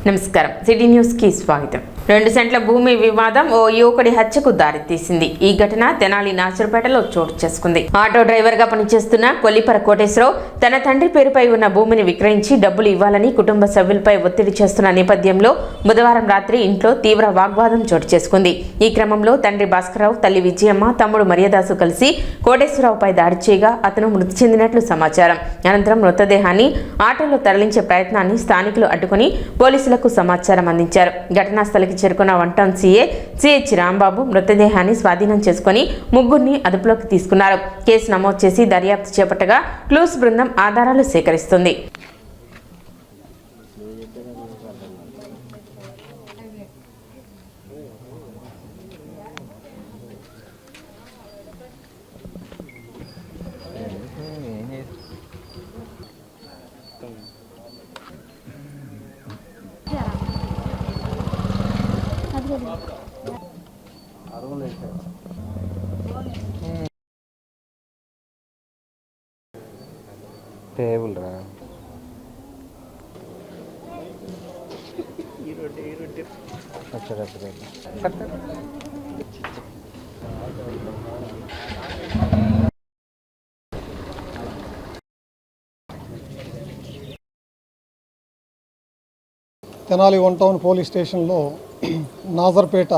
నమస్కారం city news కి స్వాగతం. 2 సెంట్ల భూమి వివాదం ఓ యువకుడి హత్యకు దారితీసింది. ఈ ఘటన తెనాలి నాచర్పేటలో చోటు చేసుకుంది. ఆటో డ్రైవర్ గా పనిచేస్తున్న కొల్లిపర కోటేశ్వరరావు తన తండ్రి పేరుపై ఉన్న భూమిని విక్రయించి డబ్బులు ఇవ్వాలని కుటుంబ సభ్యులపై ఒత్తిడి చేస్తున్న నేపథ్యంలో బుధవారం రాత్రి ఇంట్లో తీవ్ర వాగ్వాదం చోటు చేసుకుంది. ఈ క్రమంలో తండ్రి భాస్కరరావు, తల్లి విజయమ్మ, తమ్ముడు మర్యాదాసు కలిసి కోటేశ్వరరావుపై దాడి చేయగా అతను మృతి చెందినట్లు సమాచారం. అనంతరం మృతదేహాన్ని ఆటోలో తరలించే ప్రయత్నాన్ని స్థానికులు అడ్డుకుని పోలీసులకు సమాచారం అందించారు. ఘటనా స్థలికి చేరుకున్న 1 టౌన్ సిహెచ్ రాంబాబు మృతదేహాన్ని స్వాధీనం చేసుకుని ముగ్గురిని అదుపులోకి తీసుకున్నారు. కేసు నమోదు చేసి దర్యాప్తు చేపట్టగా క్లూస్ బృందం ఆధారాలు సేకరిస్తుంది. టేబుల్ రా తెనాలి 1 టౌన్ పోలీస్ స్టేషన్లో నాజర్పేట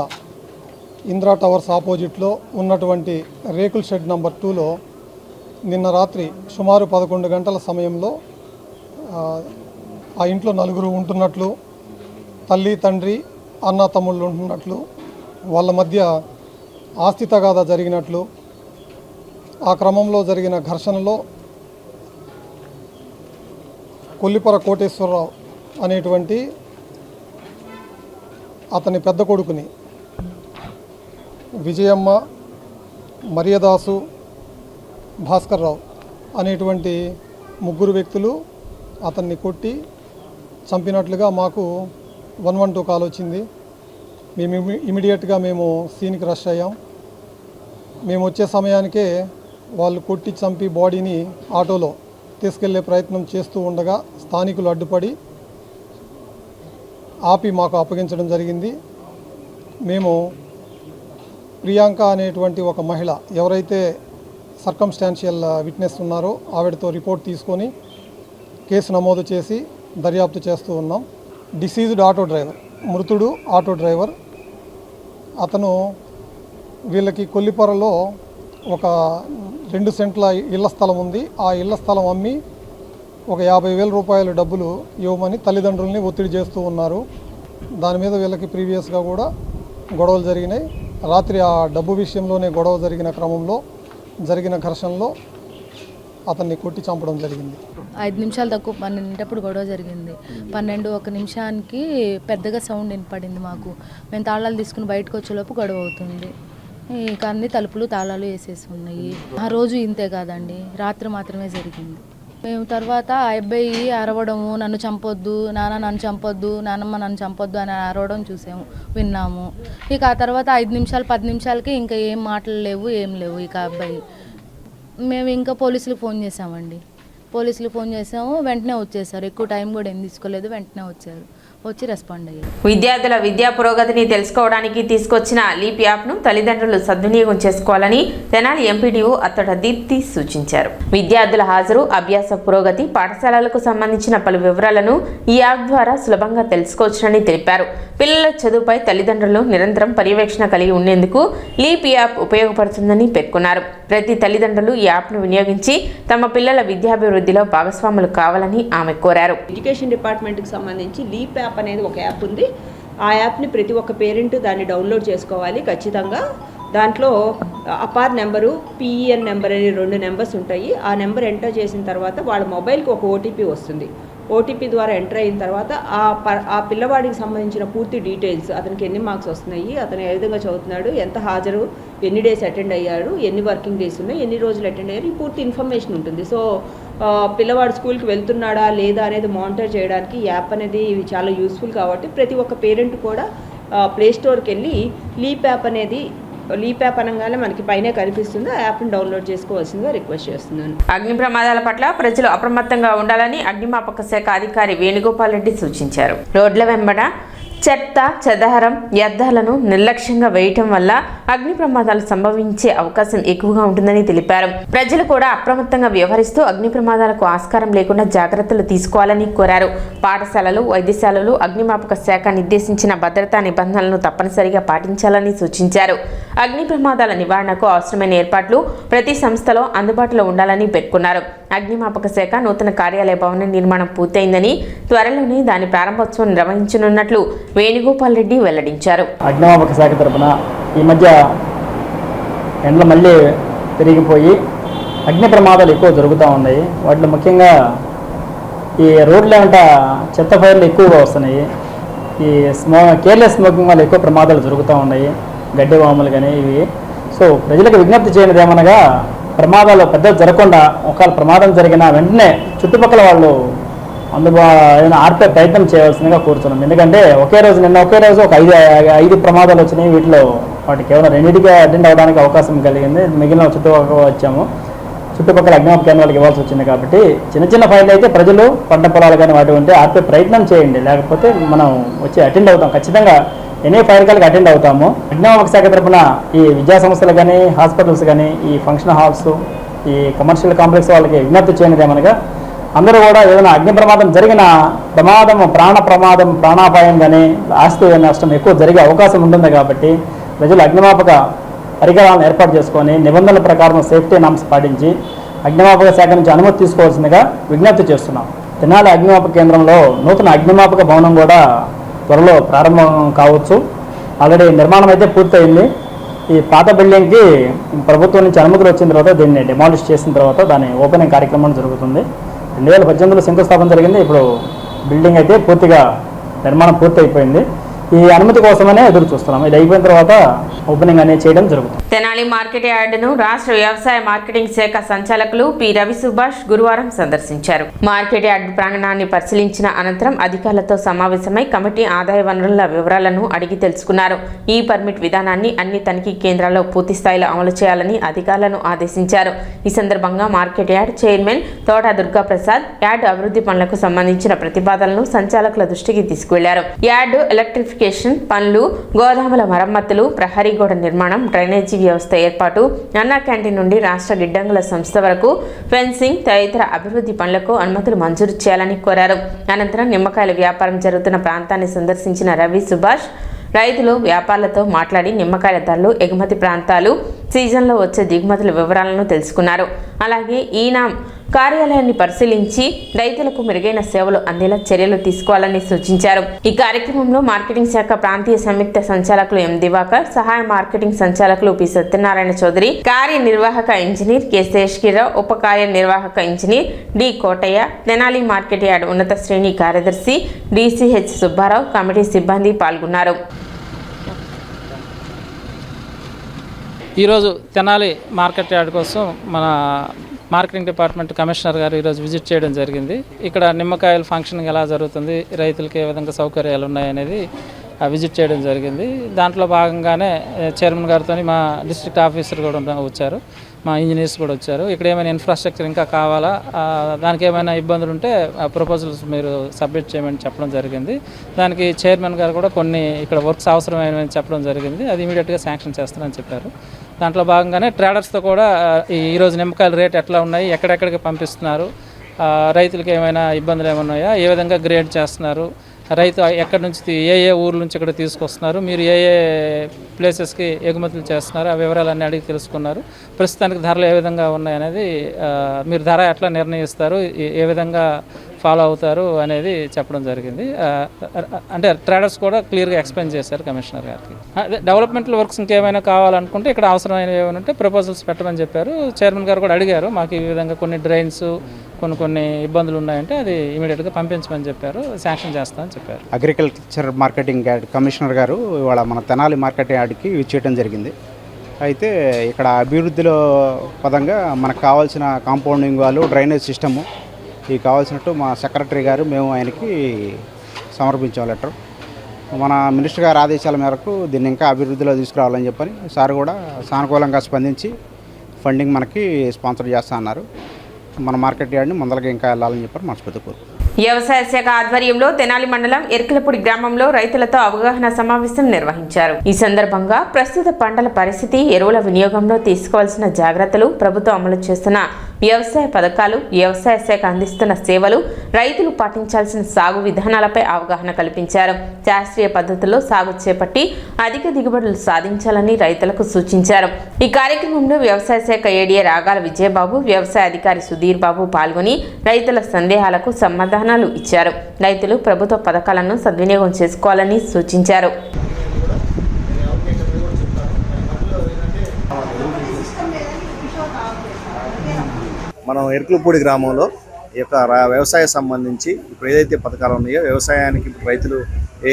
ఇంద్రా టవర్స్ ఆపోజిట్లో ఉన్నటువంటి రేకుల్ షెడ్ నెంబర్ 2లో నిన్న రాత్రి సుమారు 11 గంటల సమయంలో ఆ ఇంట్లో 4 ఉంటున్నట్లు, తల్లి, తండ్రి, అన్న, తమ్ముళ్ళు ఉంటున్నట్లు, వాళ్ళ మధ్య ఆస్తి తగాదా జరిగినట్లు, ఆ క్రమంలో జరిగిన ఘర్షణలో కొల్లిపర కోటేశ్వరరావు అనేటువంటి అతని పెద్ద కొడుకుని విజయమ్మ, మర్యాదాసు, భాస్కర్రావు అనేటువంటి 3 వ్యక్తులు అతన్ని కొట్టి చంపినట్లుగా మాకు 112 కాల్ వచ్చింది. మేము ఇమీడియట్గా సీన్కి రష్ అయ్యాం. మేము వచ్చే సమయానికే వాళ్ళు కొట్టి చంపి బాడీని ఆటోలో తీసుకెళ్లే ప్రయత్నం చేస్తూ ఉండగా స్థానికులు అడ్డుపడి ఆపి మాకు అప్పగించడం జరిగింది. మేము ప్రియాంక అనేటువంటి ఒక మహిళ ఎవరైతే సర్కమ్స్టాన్షియల్ విట్నెస్ ఉన్నారో ఆవిడతో రిపోర్ట్ తీసుకొని కేసు నమోదు చేసి దర్యాప్తు చేస్తూ ఉన్నాం. డిసీజ్డ్ ఆటో డ్రైవర్, మృతుడు ఆటో డ్రైవర్, అతను వీళ్ళకి కొల్లిపరలో ఒక 2 సెంట్ల ఇళ్ల స్థలం ఉంది. ఆ ఇళ్ల స్థలం అమ్మి ఒక 50,000 రూపాయల డబ్బులు ఇవ్వమని తల్లిదండ్రుల్ని ఒత్తిడి చేస్తూ ఉన్నారు. దాని మీద వీళ్ళకి ప్రీవియస్గా కూడా గొడవలు జరిగినాయి. రాత్రి ఆ డబ్బు విషయంలోనే గొడవ జరిగిన క్రమంలో జరిగిన ఘర్షణలో అతన్ని కొట్టి చంపడం జరిగింది. 5 నిమిషాలు తక్కువ 12 గొడవ జరిగింది. 12:01 నిమిషానికి పెద్దగా సౌండ్ వినపడింది మాకు. మేము తాళాలు తీసుకుని బయటకు వచ్చేలోపు గొడవ అవుతుంది. కానీ తలుపులు తాళాలు వేసేసి ఉన్నాయి. ఆ రోజు ఇంతే కాదండి, రాత్రి మాత్రమే జరిగింది. మేము తర్వాత ఆ అబ్బాయి అరవడము, నన్ను చంపొద్దు, నాన్న నన్ను చంపొద్దు, నాన్నమ్మ నన్ను చంపొద్దు అని అరవడం చూసాము, విన్నాము. ఇక ఆ తర్వాత 5 నిమిషాలు 10 నిమిషాలకి ఇంకా ఏం మాటలు లేవు, ఏం లేవు. ఇక అబ్బాయి మేము ఇంకా పోలీసులకు ఫోన్ చేసామండి. పోలీసులకు ఫోన్ చేసాము, వెంటనే వచ్చేసారు. ఎక్కువ టైం కూడా ఏం తీసుకోలేదు, వెంటనే వచ్చి రెస్పాండ్ అయ్యారు. విద్యార్థుల విద్యా పురోగతిని తెలుసుకోవడానికి తీసుకొచ్చిన లీప్ యాప్ను తల్లిదండ్రులు సద్వినియోగం చేసుకోవాలని తెనాలి ఎంపీడీఓ అత్తడ దీప్తి సూచించారు. విద్యార్థుల హాజరు, అభ్యాస పురోగతి, పాఠశాలలకు సంబంధించిన పలు వివరాలను ఈ యాప్ ద్వారా సులభంగా తెలుసుకోవచ్చునని తెలిపారు. పిల్లల చదువుపై తల్లిదండ్రులు నిరంతరం పర్యవేక్షణ కలిగి ఉండేందుకు లీప్ యాప్ ఉపయోగపడుతుందని పేర్కొన్నారు. ప్రతి తల్లిదండ్రులు ఈ యాప్ను వినియోగించి తమ పిల్లల విద్యాభివృద్ధిలో భాగస్వాములు కావాలని ఆమె కోరారు. ఎడ్యుకేషన్ డిపార్ట్మెంట్కి సంబంధించి లీప్ యాప్ అనేది ఒక యాప్ ఉంది. ఆ యాప్ని ప్రతి ఒక్క పేరెంట్ దాన్ని డౌన్లోడ్ చేసుకోవాలి ఖచ్చితంగా. దాంట్లో అపార్ నెంబరు, పిఈఎన్ నెంబర్ అనే 2 నెంబర్స్ ఉంటాయి. ఆ నెంబర్ ఎంటర్ చేసిన తర్వాత వాళ్ళ మొబైల్కి ఒక ఓటీపీ వస్తుంది. ఓటీపీ ద్వారా ఎంటర్ అయిన తర్వాత ఆ పిల్లవాడికి సంబంధించిన పూర్తి డీటెయిల్స్, అతనికి ఎన్ని మార్క్స్ వస్తున్నాయి, అతను ఏ విధంగా చదువుతున్నాడు, ఎంత హాజరు, ఎన్ని డేస్ అటెండ్ అయ్యాడు, ఎన్ని వర్కింగ్ డేస్ ఉన్నాయి, ఎన్ని రోజులు అటెండ్ అయ్యారు, ఈ పూర్తి ఇన్ఫర్మేషన్ ఉంటుంది. సో పిల్లవాడు స్కూల్కి వెళ్తున్నాడా లేదా అనేది మానిటర్ చేయడానికి యాప్ అనేది చాలా యూస్ఫుల్. కాబట్టి ప్రతి ఒక్క పేరెంట్ కూడా ప్లే స్టోర్కి వెళ్ళి లీప్ యాప్ అనేది లీప్ యాప్ అనగానే మనకి పైనే కనిపిస్తుంది. ఆ యాప్ని డౌన్లోడ్ చేసుకోవాల్సిందిగా రిక్వెస్ట్ చేస్తున్నాను. అగ్ని ప్రమాదాల పట్ల ప్రజలు అప్రమత్తంగా ఉండాలని అగ్నిమాపక శాఖ అధికారి వేణుగోపాల్ రెడ్డి సూచించారు. రోడ్ల వెంబడ చెత్త చెదారం వ్యర్థాలను నిర్లక్ష్యంగా వేయటం వల్ల అగ్ని ప్రమాదాలు సంభవించే అవకాశం ఎక్కువగా ఉంటుందని తెలిపారు. ప్రజలు కూడా అప్రమత్తంగా వ్యవహరిస్తూ అగ్ని ప్రమాదాలకు ఆస్కారం లేకుండా జాగ్రత్తలు తీసుకోవాలని కోరారు. పాఠశాలలు, వైద్యశాలలు అగ్నిమాపక శాఖ నిర్దేశించిన భద్రతా నిబంధనలను తప్పనిసరిగా పాటించాలని సూచించారు. అగ్ని ప్రమాదాల నివారణకు అవసరమైన ఏర్పాట్లు ప్రతి సంస్థలో అందుబాటులో ఉండాలని పేర్కొన్నారు. అగ్నిమాపక శాఖ నూతన కార్యాలయ భవన నిర్మాణం పూర్తయిందని, త్వరలోనే దాని ప్రారంభోత్సవం నిర్వహించనున్నట్లు వేణుగోపాల్ రెడ్డి వెల్లడించారు. అగ్నిమాపక శాఖ తరఫున ఈ మధ్య ఎండలు మళ్ళీ పెరిగిపోయి అగ్ని ప్రమాదాలు ఎక్కువ జరుగుతూ ఉన్నాయి. వాటిలో ముఖ్యంగా ఈ రోడ్ల వెంట చెత్త ఫైర్లు ఎక్కువగా వస్తున్నాయి. ఈ కేర్లెస్ స్మోకింగ్ వల్ల ఎక్కువ ప్రమాదాలు జరుగుతూ ఉన్నాయి, గడ్డి వాములు కానీ ఇవి. సో ప్రజలకు విజ్ఞప్తి చేయనిది ఏమనగా, ప్రమాదాలు పెద్దగా జరగకుండా ఒకవేళ ప్రమాదం జరిగిన వెంటనే చుట్టుపక్కల వాళ్ళు ఏదైనా ఆర్పే ప్రయత్నం చేయాల్సిందిగా కోరుతున్నాం. ఎందుకంటే నిన్న ఒకే రోజు ఒక ఐదు ప్రమాదాలు వచ్చినాయి. వీటిలో వాటి కేవలం రెండింటికి అటెండ్ అవ్వడానికి అవకాశం కలిగింది. మిగిలిన చుట్టుపక్కల అగ్నిమాపక కేంద్రాలకు ఇవ్వాల్సి వచ్చింది. కాబట్టి చిన్న ఫైర్లు అయితే ప్రజలు పంట పొలాలు కానీ వాటి ఉంటే ఆర్పే ప్రయత్నం చేయండి. లేకపోతే మనం వచ్చి అటెండ్ అవుతాం. ఖచ్చితంగా ఎనీ ఫైర్ కాల్కి అటెండ్ అవుతాము. అగ్నిమాపక శాఖ తరఫున ఈ విద్యా సంస్థలు కానీ, హాస్పిటల్స్ కానీ, ఈ ఫంక్షన్ హాల్స్, ఈ కమర్షియల్ కాంప్లెక్స్ వాళ్ళకి విజ్ఞప్తి చేయనిది ఏమనగా, అందరూ కూడా ఏదైనా అగ్ని ప్రమాదం జరిగిన ప్రాణాపాయం కానీ ఆస్తి నష్టం ఎక్కువ జరిగే అవకాశం ఉంటుంది. కాబట్టి ప్రజలు అగ్నిమాపక పరికరాలను ఏర్పాటు చేసుకొని నిబంధనల ప్రకారం సేఫ్టీ నామ్స్ పాటించి అగ్నిమాపక శాఖ నుంచి అనుమతి తీసుకోవాల్సిందిగా విజ్ఞప్తి చేస్తున్నాం. తెనాలి అగ్నిమాపక కేంద్రంలో నూతన అగ్నిమాపక భవనం కూడా త్వరలో ప్రారంభం కావచ్చు. ఆల్రెడీ నిర్మాణం అయితే పూర్తయింది. ఈ పాత బిల్డింగ్కి ప్రభుత్వం నుంచి అనుమతులు వచ్చిన తర్వాత దీన్ని డిమాలిష్ చేసిన తర్వాత దాని ఓపెనింగ్ కార్యక్రమం జరుగుతుంది. 2018లో శంకుస్థాపన జరిగింది. ఇప్పుడు బిల్డింగ్ అయితే పూర్తిగా నిర్మాణం పూర్తి అయిపోయింది. ఈ అనుమతి కోసమనే ఎదురు చూస్తున్నాం. ఇది అయిపోయిన తర్వాత ఓపెనింగ్ అనేది చేయడం జరుగుతుంది. తెనాలి మార్కెట్ యార్డును రాష్ట్ర వ్యవసాయ మార్కెటింగ్ శాఖ సంచాలకులు పి రవి సుభాష్ గురువారం సందర్శించారు. మార్కెట్ యార్డు ప్రాంగణాన్ని పరిశీలించిన అనంతరం అధికారులతో సమావేశమై కమిటీ ఆదాయ వనరుల వివరాలను అడిగి తెలుసుకున్నారు. ఈ పర్మిట్ విధానాన్ని అన్ని తనిఖీ కేంద్రాల్లో పూర్తి స్థాయిలో అమలు చేయాలని అధికారులను ఆదేశించారు. ఈ సందర్భంగా మార్కెట్ యార్డ్ చైర్మన్ తోట దుర్గాప్రసాద్ యార్డు అభివృద్ధి పనులకు సంబంధించిన ప్రతిపాదనలను సంచాలకుల దృష్టికి తీసుకువెళ్లారు. యార్డు ఎలక్ట్రిఫికేషన్ పనులు, గోదాముల మరమ్మతులు, ప్రహరీ గోడ నిర్మాణం, డ్రైనేజీ వ్యవస్థ ఏర్పాటు, అన్నా క్యాంటీన్ నుండి రాష్ట్ర గిడ్డంగుల సంస్థ వరకు ఫెన్సింగ్ తదితర అభివృద్ధి పనులకు అనుమతులు మంజూరు చేయాలని కోరారు. అనంతరం నిమ్మకాయల వ్యాపారం జరుగుతున్న ప్రాంతాన్ని సందర్శించిన రవి సుభాష్ రైతులు, వ్యాపారులతో మాట్లాడి నిమ్మకాయల ధరలు, ఎగుమతి ప్రాంతాలు, సీజన్లో వచ్చే దిగుమతుల వివరాలను తెలుసుకున్నారు. అలాగే ఈనాం కార్యాలయాన్ని పరిశీలించి రైతులకు మెరుగైన సేవలు అందేలా చర్యలు తీసుకోవాలని సూచించారు. ఈ కార్యక్రమంలో మార్కెటింగ్ శాఖ ప్రాంతీయ సంయుక్త సంచాలకులు ఎం దివాకర్, సహాయ మార్కెటింగ్ సంచాలకులు పి సత్యనారాయణ చౌదరి, కార్యనిర్వాహక ఇంజనీర్ కె శేషగిరావు, ఉప కార్యనిర్వాహక engineer D Kotaiah, Tenali market yard ఉన్నత శ్రేణి కార్యదర్శి డిసిహెచ్ సుబ్బారావు, కమిటీ సిబ్బంది పాల్గొన్నారు. ఈరోజు తెనాలి మార్కెట్ యార్డ్ కోసం మన మార్కెటింగ్ డిపార్ట్మెంట్ కమిషనర్ గారు ఈరోజు విజిట్ చేయడం జరిగింది. ఇక్కడ నిమ్మకాయల ఫంక్షనింగ్ ఎలా జరుగుతుంది, రైతులకు ఏ విధంగా సౌకర్యాలు ఉన్నాయనేది విజిట్ చేయడం జరిగింది. దాంట్లో భాగంగానే చైర్మన్ గారితో మా డిస్ట్రిక్ట్ ఆఫీసర్ కూడా వచ్చారు, మా ఇంజనీర్స్ కూడా వచ్చారు. ఇక్కడ ఏమైనా ఇన్ఫ్రాస్ట్రక్చర్ ఇంకా కావాలా, దానికి ఏమైనా ఇబ్బందులు ఉంటే ప్రపోజల్స్ మీరు సబ్మిట్ చేయమని చెప్పడం జరిగింది. దానికి చైర్మన్ గారు కూడా కొన్ని ఇక్కడ వర్క్స్ అవసరమైనవి చెప్పడం జరిగింది. అది ఇమీడియట్గా శాంక్షన్ చేస్తానని చెప్పారు. దాంట్లో భాగంగానే ట్రేడర్స్తో కూడా ఈరోజు నిమ్మకాయల రేట్ ఎట్లా ఉన్నాయి, ఎక్కడెక్కడికి పంపిస్తున్నారు, రైతులకు ఏమైనా ఇబ్బందులు ఏమన్నాయా, ఏ విధంగా గ్రేడ్ చేస్తున్నారు, రైతు ఎక్కడి నుంచి ఏ ఊర్ల నుంచి ఇక్కడ తీసుకొస్తున్నారు, మీరు ఏ ప్లేసెస్కి ఎగుమతులు చేస్తున్నారు, ఆ వివరాలన్నీ అడిగి తెలుసుకున్నారు. ప్రస్తుతానికి ధరలు ఏ విధంగా ఉన్నాయనేది, మీరు ధర ఎట్లా నిర్ణయిస్తారు, ఏ విధంగా ఫాలో అవుతారు అనేది చెప్పడం జరిగింది. అంటే ట్రేడర్స్ కూడా క్లియర్గా ఎక్స్ప్లెయిన్ చేశారు కమిషనర్ గారికి. అదే డెవలప్మెంటల్ వర్క్స్ ఇంకేమైనా కావాలనుకుంటే ఇక్కడ అవసరమైనవి ఏమైనా ఉంటే ప్రపోజల్స్ పెట్టమని చెప్పారు. చైర్మన్ గారు కూడా అడిగారు, మాకు ఈ విధంగా కొన్ని డ్రైన్స్ కొన్ని ఇబ్బందులు ఉన్నాయంటే అది ఇమీడియట్గా పంపించమని చెప్పారు, శాంక్షన్ చేస్తామని చెప్పారు. అగ్రికల్చర్ మార్కెటింగ్ యార్డ్ కమిషనర్ గారు ఇవాళ మన తెనాలి మార్కెట్ యార్డ్కి విచ్చేయడం జరిగింది. అయితే ఇక్కడ అభివృద్ధిలో పదంగా మనకు కావాల్సిన కాంపౌండింగ్ వాళ్ళు, డ్రైనేజ్ సిస్టము ఇవి కావాల్సినట్టు మా సెక్రటరీ గారు మేము ఆయనకి సమర్పించాం లెటర్. మన మినిస్టర్ గారి ఆదేశాల మేరకు దీన్ని ఇంకా అభివృద్ధిలో తీసుకురావాలని చెప్పని సార్ కూడా సానుకూలంగా స్పందించి ఫండింగ్ మనకి స్పాన్సర్ చేస్తా అన్నారు. మన మార్కెట్ యార్డ్ని ముందరగా ఇంకా వెళ్ళాలని చెప్పని మనస్ఫూర్తి కోరుకుంటున్నాం. వ్యవసాయ శాఖ ఆధ్వర్యంలో తెనాలి మండలం ఎర్కలపూడి గ్రామంలో రైతులతో అవగాహన సమావేశం నిర్వహించారు. ఈ సందర్భంగా ప్రస్తుత పంటల పరిస్థితి, ఎరువుల వినియోగంలో తీసుకోవాల్సిన జాగ్రత్తలు, ప్రభుత్వం అమలు చేస్తున్న వ్యవసాయ పథకాలు, వ్యవసాయ శాఖ అందిస్తున్న సేవలు, రైతులు పాటించాల్సిన సాగు విధానాలపై అవగాహన కల్పించారు. శాస్త్రీయ పద్ధతుల్లో సాగు చేపట్టి అధిక దిగుబడులు సాధించాలని రైతులకు సూచించారు. ఈ కార్యక్రమంలో వ్యవసాయ శాఖ ఏడీఏ రాగాల విజయబాబు, వ్యవసాయ అధికారి సుధీర్ బాబు పాల్గొని రైతుల సందేహాలకు సమాధానాలు ఇచ్చారు. రైతులు ప్రభుత్వ పథకాలను సద్వినియోగం చేసుకోవాలని సూచించారు. మనం ఎర్కలపూడి గ్రామంలో ఈ యొక్క వ్యవసాయ సంబంధించి ఇప్పుడు ఏదైతే పథకాలు ఉన్నాయో వ్యవసాయానికి రైతులు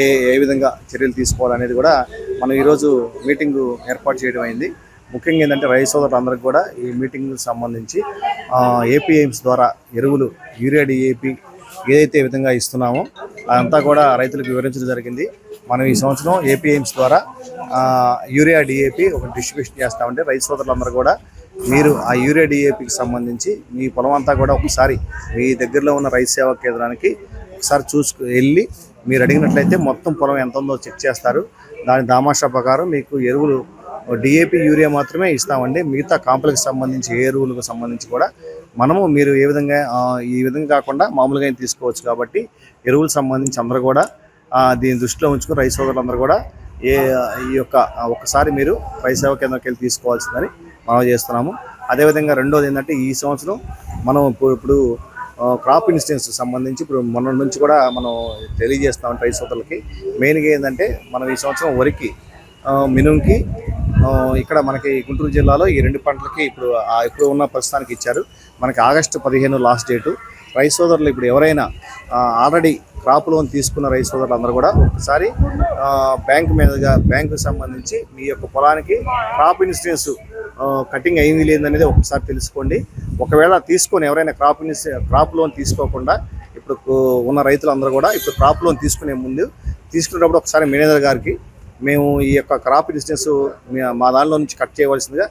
ఏ విధంగా చర్యలు తీసుకోవాలనేది కూడా మనం ఈరోజు మీటింగు ఏర్పాటు చేయడం అయింది. ముఖ్యంగా ఏంటంటే రైతు సోదరులందరికీ కూడా ఈ మీటింగ్ సంబంధించి ఏపీఎంస్ ద్వారా ఎరువులు యూరియా డిఏపి ఏదైతే విధంగా ఇస్తున్నామో అదంతా కూడా రైతులకు వివరించడం జరిగింది. మనం ఈ సంవత్సరం ఏపీఎంస్ ద్వారా యూరియా డిఏపి ఒక డిస్ట్రిబ్యూషన్ చేస్తామంటే రైతు సోదరులందరూ కూడా మీరు ఆ యూరియా డిఏపికి సంబంధించి మీ పొలం అంతా కూడా ఒకసారి మీ దగ్గరలో ఉన్న రైతు సేవా కేంద్రానికి ఒకసారి వెళ్ళి మీరు అడిగినట్లయితే మొత్తం పొలం ఎంత ఉందో చెక్ చేస్తారు. దాని దామాషా ప్రకారం మీకు ఎరువులు డిఏపి యూరియా మాత్రమే ఇస్తామండి. మిగతా కాంప్లెక్స్ సంబంధించి ఏ ఎరువులకు సంబంధించి కూడా మనము మీరు ఈ విధంగా కాకుండా మామూలుగా తీసుకోవచ్చు. కాబట్టి ఎరువులకు సంబంధించి అందరూ కూడా దీన్ని దృష్టిలో ఉంచుకుని రైతు సోదరులందరూ కూడా ఈ యొక్క ఒకసారి మీరు రైతు సేవా కేంద్రానికి వెళ్ళి తీసుకోవాల్సిందని మనం చేస్తున్నాము. అదేవిధంగా రెండోది ఏంటంటే ఈ సంవత్సరం మనం ఇప్పుడు క్రాప్ ఇన్సూరెన్స్ సంబంధించి ఇప్పుడు మొన్న నుంచి కూడా మనం తెలియజేస్తాం రైతు సోదరులకి. మెయిన్గా ఏంటంటే మనం ఈ సంవత్సరం వరికి మినుంకి ఇక్కడ మనకి గుంటూరు జిల్లాలో ఈ 2 పంటలకి ఇప్పుడు ఉన్న ప్రస్తుతానికి ఇచ్చారు. మనకి ఆగస్టు 15 లాస్ట్ డేటు. రైతు సోదరులు ఇప్పుడు ఎవరైనా ఆల్రెడీ క్రాప్ లోన్ తీసుకున్న రైతు సోదరులు అందరూ కూడా ఒకసారి బ్యాంకు సంబంధించి మీ యొక్క పొలానికి క్రాప్ ఇన్సూరెన్స్ కటింగ్ అయింది లేదనేది ఒకసారి తెలుసుకోండి. ఒకవేళ తీసుకొని ఎవరైనా క్రాప్ లోన్ తీసుకోకుండా ఇప్పుడు ఉన్న రైతులందరూ కూడా ఇప్పుడు క్రాప్ లోన్ తీసుకునేటప్పుడు ఒకసారి మేనేజర్ గారికి మేము ఈ యొక్క క్రాప్ ఇన్సూరెన్స్ మా దానిలో నుంచి కట్ చేయవలసిందిగా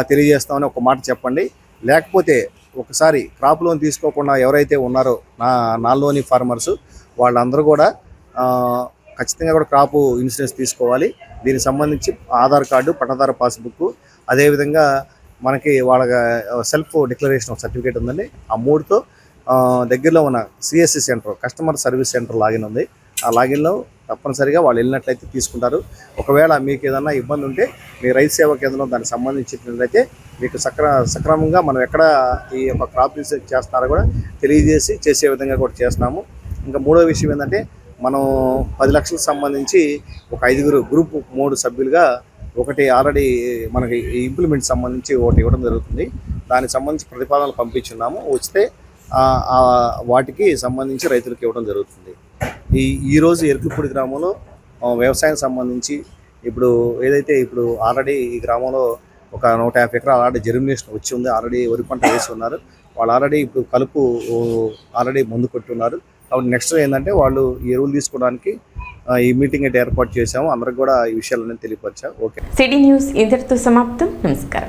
తెలియజేస్తామని ఒక మాట చెప్పండి. లేకపోతే ఒకసారి క్రాప్ లోన్ తీసుకోకుండా ఎవరైతే ఉన్నారో నాలోని ఫార్మర్స్ వాళ్ళందరూ కూడా ఖచ్చితంగా కూడా క్రాప్ ఇన్సూరెన్స్ తీసుకోవాలి. దీనికి సంబంధించి ఆధార్ కార్డు, పట్టాదారు పాస్బుక్, అదేవిధంగా మనకి వాళ్ళ సెల్ఫ్ డిక్లరేషన్ సర్టిఫికేట్ ఉందండి. ఆ 3తో దగ్గరలో ఉన్న CSC centre, customer service centre login ఉంది. ఆ లాగిన్లో తప్పనిసరిగా వాళ్ళు వెళ్ళినట్లయితే తీసుకుంటారు. ఒకవేళ మీకు ఏదన్నా ఇబ్బంది ఉంటే మీ రైతు సేవా కేంద్రం దానికి సంబంధించినట్లయితే మీకు సక్రమంగా మనం ఎక్కడ ఈ యొక్క క్రాప్ ఇన్సూరెన్స్ చేస్తున్నారో కూడా తెలియజేసి చేసే విధంగా కూడా చేస్తున్నాము. ఇంకా మూడో విషయం ఏంటంటే మనం 10 లక్షలకు సంబంధించి ఒక 5 గ్రూప్ 3 సభ్యులుగా ఒకటి ఆల్రెడీ మనకి ఇంప్లిమెంట్ సంబంధించి ఒకటి ఇవ్వడం జరుగుతుంది. దానికి సంబంధించి ప్రతిపాదనలు పంపించున్నాము. వస్తే వాటికి సంబంధించి రైతులకు ఇవ్వడం జరుగుతుంది. ఈరోజు ఎర్కలపూడి గ్రామంలో వ్యవసాయం సంబంధించి ఇప్పుడు ఏదైతే ఇప్పుడు ఆల్రెడీ ఈ గ్రామంలో ఒక 150 ఎకరాలు ఆల్రెడీ జెర్మినేషన్ వచ్చి ఉంది. ఆల్రెడీ వరి పంట వేసి ఉన్నారు. వాళ్ళు ఆల్రెడీ ఇప్పుడు కలుపు ఆల్రెడీ ముందు కొట్టున్నారు. కాబట్టి నెక్స్ట్ ఏంటంటే వాళ్ళు ఎరువులు తీసుకోవడానికి ఈ మీటింగ్ అయితే ఏర్పాటు చేశాము. అందరికి కూడా ఈ విషయాలన్నీ తెలియపరిచాము. ఓకే, సిటీ న్యూస్ ఇంతటితో సమాప్తం. నమస్కారం.